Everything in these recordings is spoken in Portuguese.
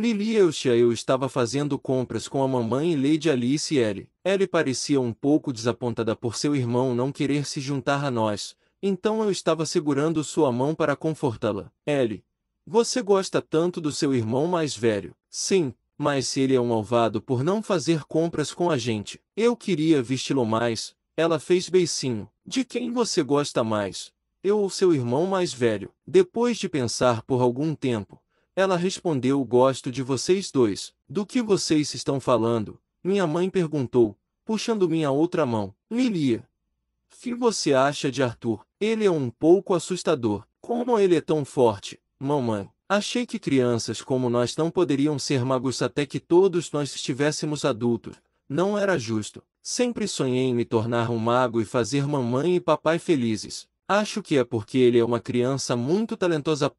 Lily Elshia, eu estava fazendo compras com a mamãe e Lady Alice e Ellie. Ellie parecia um pouco desapontada por seu irmão não querer se juntar a nós, então eu estava segurando sua mão para confortá-la. Ellie, você gosta tanto do seu irmão mais velho? Sim, mas se ele é um malvado por não fazer compras com a gente. Eu queria vesti-lo mais. Ela fez beicinho. De quem você gosta mais? Eu ou seu irmão mais velho? Depois de pensar por algum tempo, ela respondeu: gosto de vocês dois. Do que vocês estão falando? Minha mãe perguntou, puxando minha outra mão. Lilia, que você acha de Arthur? Ele é um pouco assustador. Como ele é tão forte, mamãe? Achei que crianças como nós não poderiam ser magos até que todos nós estivéssemos adultos. Não era justo. Sempre sonhei em me tornar um mago e fazer mamãe e papai felizes. Acho que é porque ele é uma criança muito talentosa.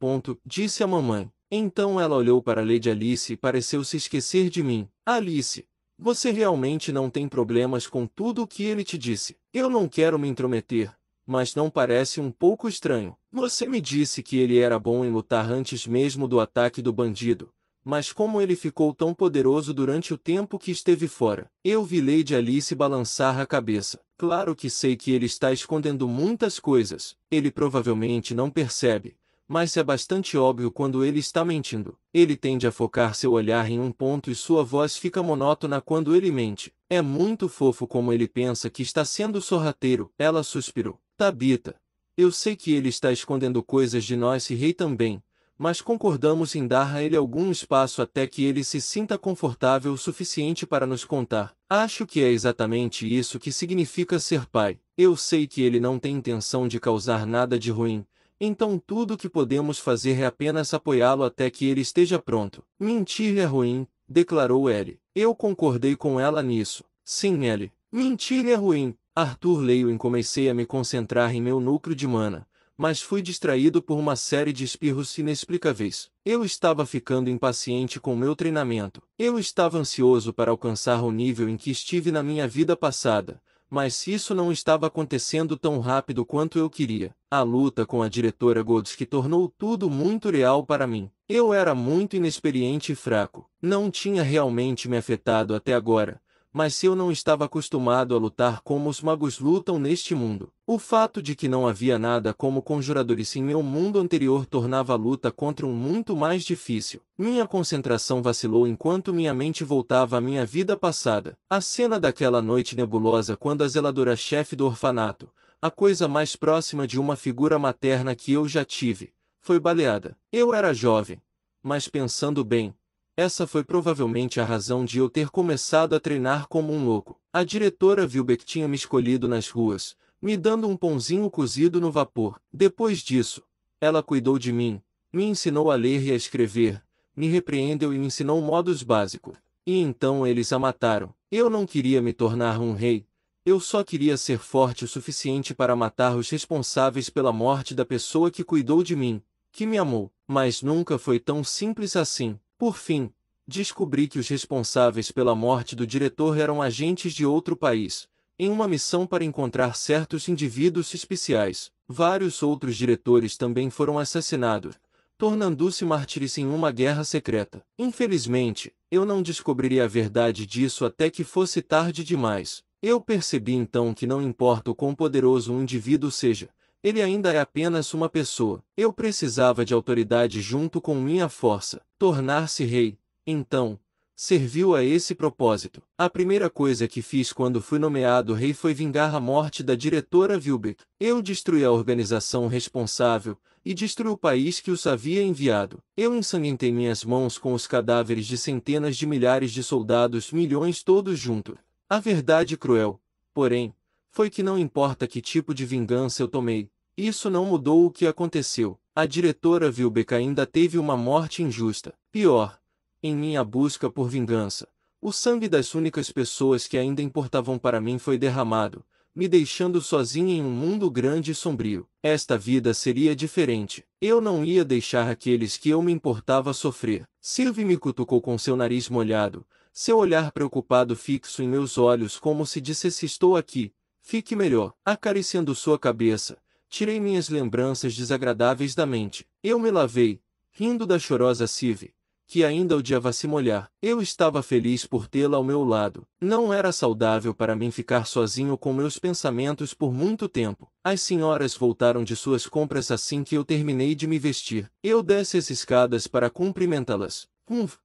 Disse a mamãe. Então ela olhou para Lady Alice e pareceu se esquecer de mim. Alice, você realmente não tem problemas com tudo o que ele te disse. Eu não quero me intrometer, mas não parece um pouco estranho? Você me disse que ele era bom em lutar antes mesmo do ataque do bandido, mas como ele ficou tão poderoso durante o tempo que esteve fora? Eu vi Lady Alice balançar a cabeça. Claro que sei que ele está escondendo muitas coisas. Ele provavelmente não percebe, mas é bastante óbvio quando ele está mentindo. Ele tende a focar seu olhar em um ponto e sua voz fica monótona quando ele mente. É muito fofo como ele pensa que está sendo sorrateiro. Ela suspirou. Tabitha, eu sei que ele está escondendo coisas de nós e Rei também, mas concordamos em dar a ele algum espaço até que ele se sinta confortável o suficiente para nos contar. Acho que é exatamente isso que significa ser pai. Eu sei que ele não tem intenção de causar nada de ruim, então tudo o que podemos fazer é apenas apoiá-lo até que ele esteja pronto. Mentir é ruim, declarou Ellie. Eu concordei com ela nisso. Sim, Ellie. Mentir é ruim. Arthur Lewin. Comecei a me concentrar em meu núcleo de mana, mas fui distraído por uma série de espirros inexplicáveis. Eu estava ficando impaciente com meu treinamento. Eu estava ansioso para alcançar o nível em que estive na minha vida passada, mas isso não estava acontecendo tão rápido quanto eu queria. A luta com a diretora Goldsky tornou tudo muito real para mim. Eu era muito inexperiente e fraco. Não tinha realmente me afetado até agora, mas se eu não estava acostumado a lutar como os magos lutam neste mundo. O fato de que não havia nada como conjuradores em meu mundo anterior tornava a luta contra um muito mais difícil. Minha concentração vacilou enquanto minha mente voltava à minha vida passada. A cena daquela noite nebulosa quando a zeladora-chefe do orfanato, a coisa mais próxima de uma figura materna que eu já tive, foi baleada. Eu era jovem, mas pensando bem, essa foi provavelmente a razão de eu ter começado a treinar como um louco. A diretora Vilbeck tinha me escolhido nas ruas, me dando um pãozinho cozido no vapor. Depois disso, ela cuidou de mim, me ensinou a ler e a escrever, me repreendeu e me ensinou modos básicos. E então eles a mataram. Eu não queria me tornar um rei. Eu só queria ser forte o suficiente para matar os responsáveis pela morte da pessoa que cuidou de mim, que me amou. Mas nunca foi tão simples assim. Por fim, descobri que os responsáveis pela morte do diretor eram agentes de outro país, em uma missão para encontrar certos indivíduos especiais. Vários outros diretores também foram assassinados, tornando-se mártires em uma guerra secreta. Infelizmente, eu não descobriria a verdade disso até que fosse tarde demais. Eu percebi então que não importa o quão poderoso um indivíduo seja, ele ainda é apenas uma pessoa. Eu precisava de autoridade junto com minha força. Tornar-se rei, então, serviu a esse propósito. A primeira coisa que fiz quando fui nomeado rei foi vingar a morte da diretora Vilbeck. Eu destruí a organização responsável e destruí o país que os havia enviado. Eu ensanguentei minhas mãos com os cadáveres de centenas de milhares de soldados, milhões todos juntos. A verdade cruel, porém, foi que não importa que tipo de vingança eu tomei, isso não mudou o que aconteceu. A diretora Vilbeck ainda teve uma morte injusta. Pior, em minha busca por vingança, o sangue das únicas pessoas que ainda importavam para mim foi derramado, me deixando sozinha em um mundo grande e sombrio. Esta vida seria diferente. Eu não ia deixar aqueles que eu me importava sofrer. Sylvie me cutucou com seu nariz molhado, seu olhar preocupado fixo em meus olhos como se dissesse: estou aqui. Fique melhor. Acariciando sua cabeça, tirei minhas lembranças desagradáveis da mente. Eu me lavei, rindo da chorosa Sylvie, que ainda odiava se molhar. Eu estava feliz por tê-la ao meu lado. Não era saudável para mim ficar sozinho com meus pensamentos por muito tempo. As senhoras voltaram de suas compras assim que eu terminei de me vestir. Eu desci as escadas para cumprimentá-las.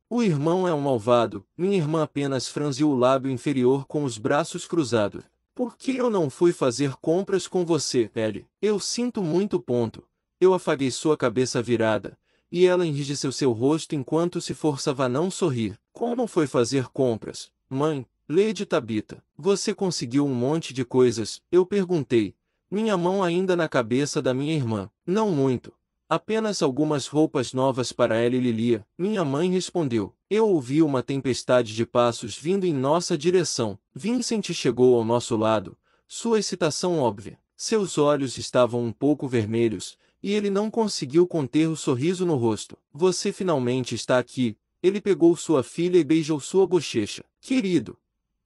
O irmão é um malvado. Minha irmã apenas franziu o lábio inferior com os braços cruzados. Por que eu não fui fazer compras com você, Ellie? Eu sinto muito ponto. Eu afaguei sua cabeça virada, e ela enrijeceu seu rosto enquanto se forçava a não sorrir. Como foi fazer compras, mãe? Lady Tabitha. Você conseguiu um monte de coisas, eu perguntei. Minha mão ainda na cabeça da minha irmã. Não muito. Apenas algumas roupas novas para ela e Lilia, minha mãe respondeu. Eu ouvi uma tempestade de passos vindo em nossa direção. Vincent chegou ao nosso lado, sua excitação óbvia. Seus olhos estavam um pouco vermelhos, e ele não conseguiu conter o sorriso no rosto. Você finalmente está aqui. Ele pegou sua filha e beijou sua bochecha. Querido,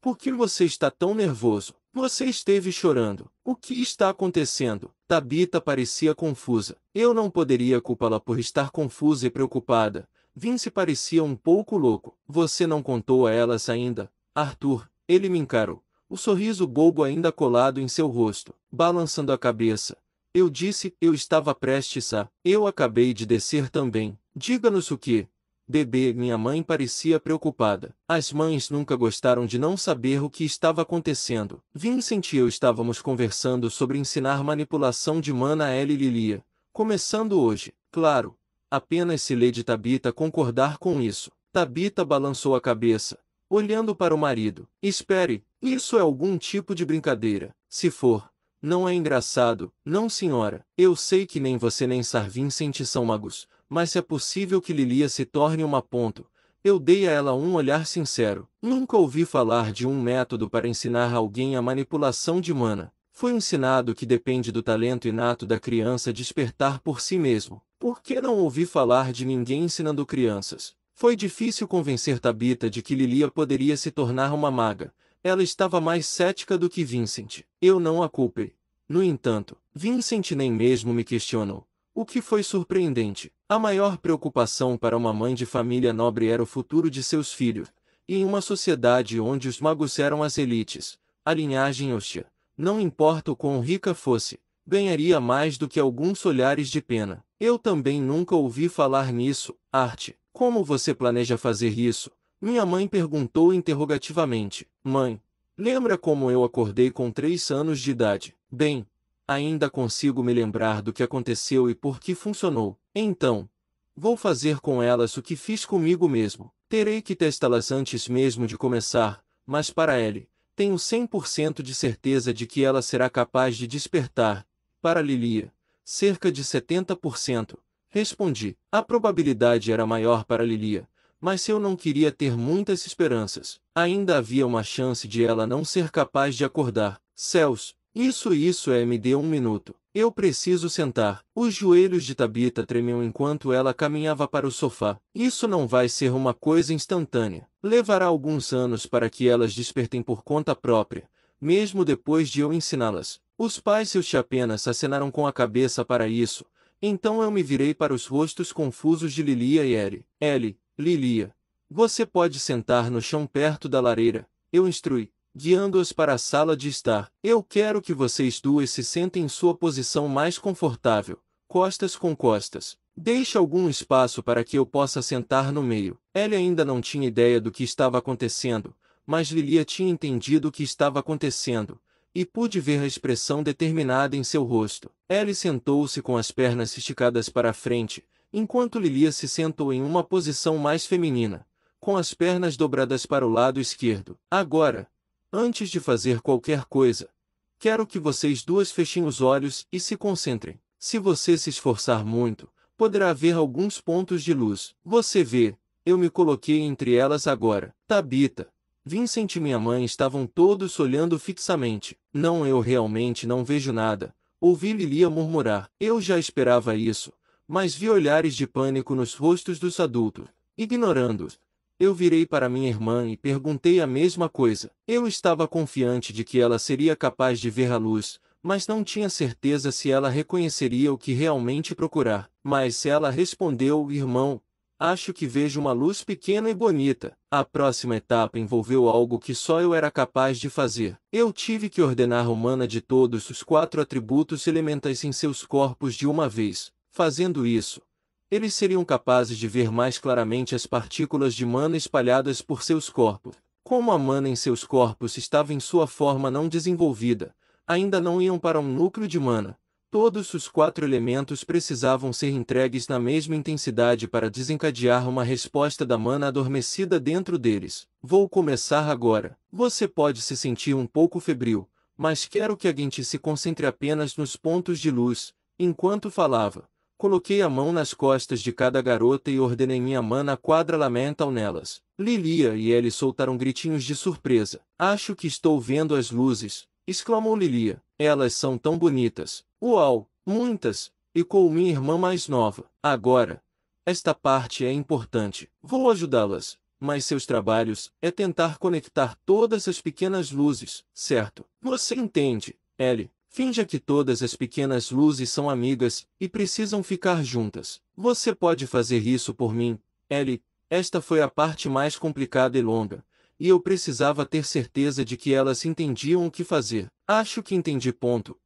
por que você está tão nervoso? Você esteve chorando. O que está acontecendo? Tabitha parecia confusa. Eu não poderia culpá-la por estar confusa e preocupada. Vince parecia um pouco louco. Você não contou a elas ainda, Arthur? Ele me encarou. O sorriso bobo ainda colado em seu rosto, balançando a cabeça. Eu disse, eu estava prestes a... Eu acabei de descer também. Diga-nos o que... Bebê, minha mãe parecia preocupada. As mães nunca gostaram de não saber o que estava acontecendo. Vincent e eu estávamos conversando sobre ensinar manipulação de mana a Ellie e Lilia. Começando hoje, claro. Apenas se Lady Tabitha concordar com isso. Tabitha balançou a cabeça, olhando para o marido. Espere, isso é algum tipo de brincadeira. Se for, não é engraçado, não senhora. Eu sei que nem você nem Sir Vincent são magos. Mas se é possível que Lilia se torne uma ponto, eu dei a ela um olhar sincero. Nunca ouvi falar de um método para ensinar alguém a manipulação de mana. Foi ensinado que depende do talento inato da criança despertar por si mesmo. Por que não ouvi falar de ninguém ensinando crianças? Foi difícil convencer Tabitha de que Lilia poderia se tornar uma maga. Ela estava mais cética do que Vincent. Eu não a culpei. No entanto, Vincent nem mesmo me questionou. O que foi surpreendente. A maior preocupação para uma mãe de família nobre era o futuro de seus filhos, e em uma sociedade onde os magos eram as elites, a linhagem Ostia, não importa o quão rica fosse, ganharia mais do que alguns olhares de pena. Eu também nunca ouvi falar nisso, Art. Como você planeja fazer isso? Minha mãe perguntou interrogativamente. Mãe, lembra como eu acordei com 3 anos de idade? Bem, ainda consigo me lembrar do que aconteceu e por que funcionou. Então, vou fazer com elas o que fiz comigo mesmo. Terei que testá-las antes mesmo de começar, mas para Ellie, tenho 100% de certeza de que ela será capaz de despertar. Para Lilia, cerca de 70%. Respondi. A probabilidade era maior para Lilia, mas eu não queria ter muitas esperanças. Ainda havia uma chance de ela não ser capaz de acordar. Céus! Isso me dê um minuto. Eu preciso sentar. Os joelhos de Tabitha tremiam enquanto ela caminhava para o sofá. Isso não vai ser uma coisa instantânea. Levará alguns anos para que elas despertem por conta própria, mesmo depois de eu ensiná-las. Os pais seus apenas acenaram com a cabeça para isso. Então eu me virei para os rostos confusos de Lilia e Ellie. Ellie, Lilia, você pode sentar no chão perto da lareira. Eu instruí, guiando-os para a sala de estar. Eu quero que vocês duas se sentem em sua posição mais confortável, costas com costas. Deixe algum espaço para que eu possa sentar no meio. Ellie ainda não tinha ideia do que estava acontecendo, mas Lilia tinha entendido o que estava acontecendo, e pude ver a expressão determinada em seu rosto. Ellie sentou-se com as pernas esticadas para a frente, enquanto Lilia se sentou em uma posição mais feminina, com as pernas dobradas para o lado esquerdo. Agora, antes de fazer qualquer coisa, quero que vocês duas fechem os olhos e se concentrem. Se você se esforçar muito, poderá ver alguns pontos de luz. Você vê, eu me coloquei entre elas agora. Tabitha, Vincent e minha mãe estavam todos olhando fixamente. Não, eu realmente não vejo nada. Ouvi Lilia murmurar. Eu já esperava isso, mas vi olhares de pânico nos rostos dos adultos. Ignorando-os, eu virei para minha irmã e perguntei a mesma coisa. Eu estava confiante de que ela seria capaz de ver a luz, mas não tinha certeza se ela reconheceria o que realmente procurar. Mas ela respondeu, irmão, Acho que vejo uma luz pequena e bonita. A próxima etapa envolveu algo que só eu era capaz de fazer. Eu tive que ordenar o mana de todos os 4 atributos elementais em seus corpos de uma vez. Fazendo isso, eles seriam capazes de ver mais claramente as partículas de mana espalhadas por seus corpos. Como a mana em seus corpos estava em sua forma não desenvolvida, ainda não iam para um núcleo de mana. Todos os 4 elementos precisavam ser entregues na mesma intensidade para desencadear uma resposta da mana adormecida dentro deles. Vou começar agora. Você pode se sentir um pouco febril, mas quero que a gente se concentre apenas nos pontos de luz. Enquanto falava, coloquei a mão nas costas de cada garota e ordenei minha mana quadralamental nelas. Lilia e Ellie soltaram gritinhos de surpresa. Acho que estou vendo as luzes, exclamou Lilia. Elas são tão bonitas. Uau, muitas! Icou minha irmã mais nova. Agora, esta parte é importante. Vou ajudá-las, mas seus trabalhos é tentar conectar todas as pequenas luzes, certo? Você entende, Ellie? Finja que todas as pequenas luzes são amigas e precisam ficar juntas. Você pode fazer isso por mim, Ellie? Esta foi a parte mais complicada e longa, e eu precisava ter certeza de que elas entendiam o que fazer. Acho que entendi.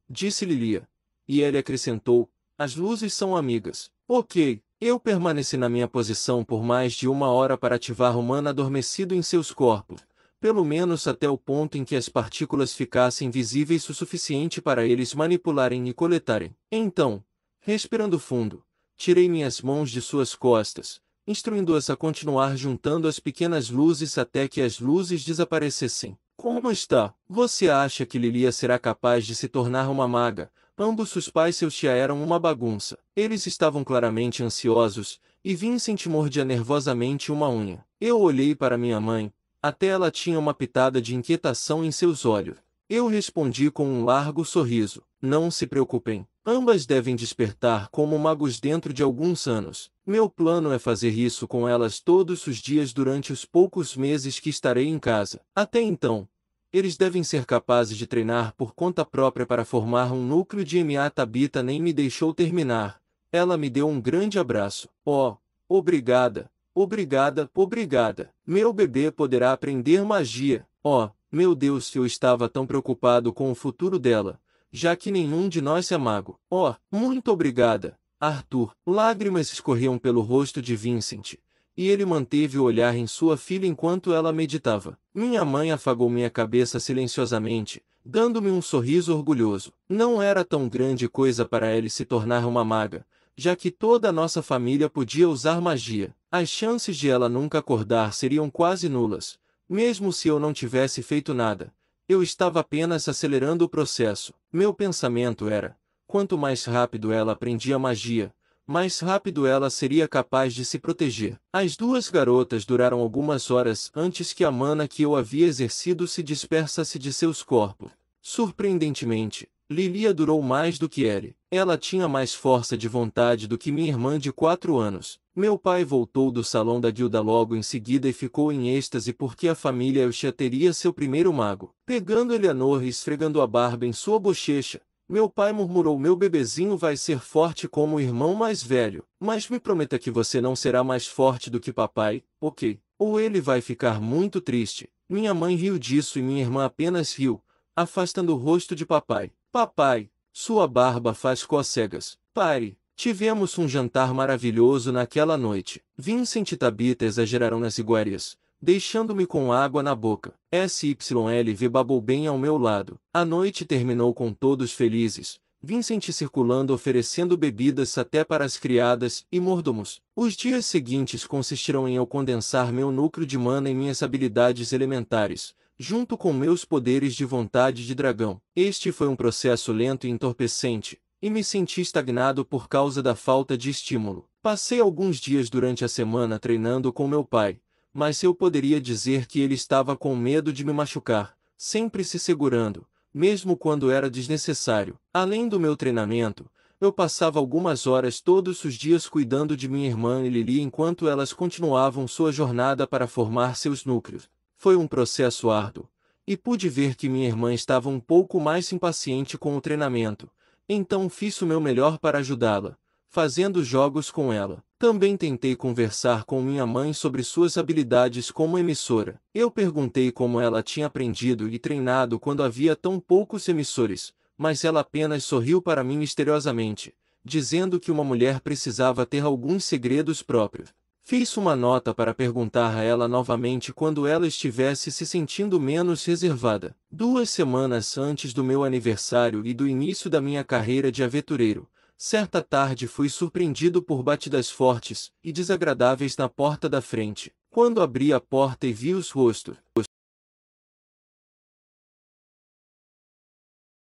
Disse Lilia. E ele acrescentou, as luzes são amigas. Ok, eu permaneci na minha posição por mais de 1 hora para ativar o mana adormecido em seus corpos, pelo menos até o ponto em que as partículas ficassem visíveis o suficiente para eles manipularem e coletarem. Então, respirando fundo, tirei minhas mãos de suas costas, instruindo-as a continuar juntando as pequenas luzes até que as luzes desaparecessem. Como está? Você acha que Lilia será capaz de se tornar uma maga? Ambos os pais seus tia eram uma bagunça. Eles estavam claramente ansiosos, e Vincent mordia nervosamente uma unha. Eu olhei para minha mãe, até ela tinha uma pitada de inquietação em seus olhos. Eu respondi com um largo sorriso. Não se preocupem. Ambas devem despertar como magos dentro de alguns anos. Meu plano é fazer isso com elas todos os dias durante os poucos meses que estarei em casa. Até então, eles devem ser capazes de treinar por conta própria para formar um núcleo de MA. Tabita nem me deixou terminar. Ela me deu um grande abraço. Oh, obrigada, obrigada, obrigada. Meu bebê poderá aprender magia. Oh, meu Deus, eu estava tão preocupado com o futuro dela, já que nenhum de nós é mago. Oh, muito obrigada, Arthur. Lágrimas escorriam pelo rosto de Vincent, e ele manteve o olhar em sua filha enquanto ela meditava. Minha mãe afagou minha cabeça silenciosamente, dando-me um sorriso orgulhoso. Não era tão grande coisa para ele se tornar uma maga, já que toda a nossa família podia usar magia. As chances de ela nunca acordar seriam quase nulas, mesmo se eu não tivesse feito nada. Eu estava apenas acelerando o processo. Meu pensamento era, quanto mais rápido ela aprendia magia, mais rápido ela seria capaz de se proteger. As 2 garotas duraram algumas horas antes que a mana que eu havia exercido se dispersasse de seus corpos. Surpreendentemente, Lilia durou mais do que Ellie. Ela tinha mais força de vontade do que minha irmã de 4 anos. Meu pai voltou do salão da guilda logo em seguida e ficou em êxtase porque a família Elchia teria seu primeiro mago. Pegando Eleanor e esfregando a barba em sua bochecha, meu pai murmurou: meu bebezinho vai ser forte como o irmão mais velho. Mas me prometa que você não será mais forte do que papai, ok? Ou ele vai ficar muito triste. Minha mãe riu disso e minha irmã apenas riu, afastando o rosto de papai. Papai, sua barba faz cócegas. Pai, tivemos um jantar maravilhoso naquela noite. Vincent e Tabita exageraram nas iguarias, deixando-me com água na boca. SYLV babou bem ao meu lado. A noite terminou com todos felizes, Vincent circulando oferecendo bebidas até para as criadas e mordomos. Os dias seguintes consistiram em eu condensar meu núcleo de mana em minhas habilidades elementares, junto com meus poderes de vontade de dragão. Este foi um processo lento e entorpecente, e me senti estagnado por causa da falta de estímulo. Passei alguns dias durante a semana treinando com meu pai, mas eu poderia dizer que ele estava com medo de me machucar, sempre se segurando, mesmo quando era desnecessário. Além do meu treinamento, eu passava algumas horas todos os dias cuidando de minha irmã e Lili enquanto elas continuavam sua jornada para formar seus núcleos. Foi um processo árduo, e pude ver que minha irmã estava um pouco mais impaciente com o treinamento, então fiz o meu melhor para ajudá-la, fazendo jogos com ela. Também tentei conversar com minha mãe sobre suas habilidades como emissora. Eu perguntei como ela tinha aprendido e treinado quando havia tão poucos emissores, mas ela apenas sorriu para mim misteriosamente, dizendo que uma mulher precisava ter alguns segredos próprios. Fiz uma nota para perguntar a ela novamente quando ela estivesse se sentindo menos reservada. 2 semanas antes do meu aniversário e do início da minha carreira de aventureiro, certa tarde fui surpreendido por batidas fortes e desagradáveis na porta da frente. Quando abri a porta e vi os rostos